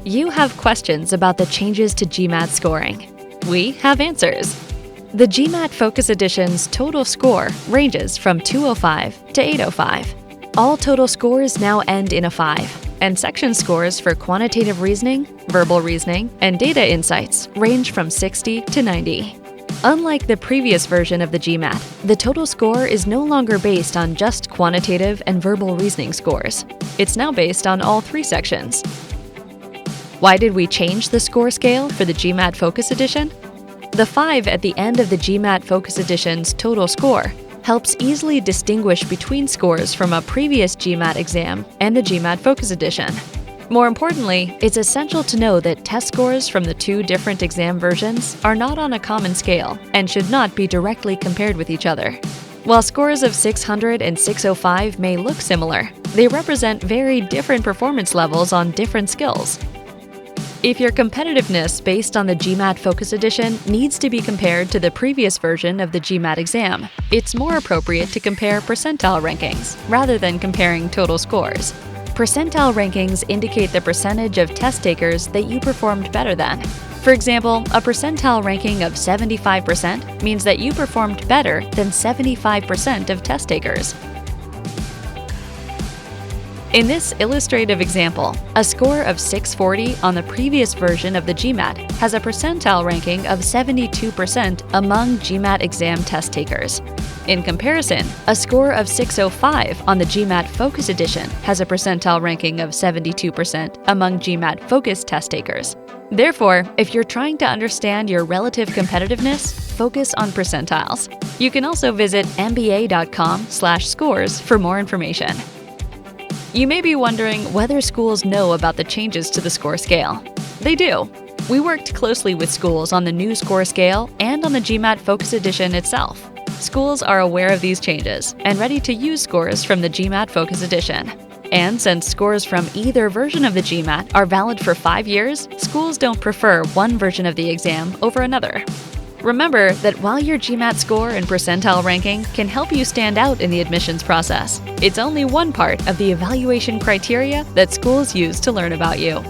You have questions about the changes to GMAT scoring. We have answers. The GMAT Focus Edition's total score ranges from 205 to 805. All total scores now end in a 5, and section scores for quantitative reasoning, verbal reasoning, and data insights range from 60 to 90. Unlike the previous version of the GMAT, the total score is no longer based on just quantitative and verbal reasoning scores. It's now based on all 3 sections. Why did we change the score scale for the GMAT Focus Edition? The 5 at the end of the GMAT Focus Edition's total score helps easily distinguish between scores from a previous GMAT exam and the GMAT Focus Edition. More importantly, it's essential to know that test scores from the 2 different exam versions are not on a common scale and should not be directly compared with each other. While scores of 600 and 605 may look similar, they represent very different performance levels on different skills. If your competitiveness based on the GMAT Focus Edition needs to be compared to the previous version of the GMAT exam, it's more appropriate to compare percentile rankings rather than comparing total scores. Percentile rankings indicate the percentage of test takers that you performed better than. For example, a percentile ranking of 75% means that you performed better than 75% of test takers. In this illustrative example, a score of 640 on the previous version of the GMAT has a percentile ranking of 72% among GMAT exam test takers. In comparison, a score of 605 on the GMAT Focus Edition has a percentile ranking of 72% among GMAT Focus test takers. Therefore, if you're trying to understand your relative competitiveness, focus on percentiles. You can also visit mba.com/scores for more information. You may be wondering whether schools know about the changes to the score scale. They do. We worked closely with schools on the new score scale and on the GMAT Focus Edition itself. Schools are aware of these changes and ready to use scores from the GMAT Focus Edition. And since scores from either version of the GMAT are valid for 5 years, schools don't prefer one version of the exam over another. Remember that while your GMAT score and percentile ranking can help you stand out in the admissions process, it's only one part of the evaluation criteria that schools use to learn about you.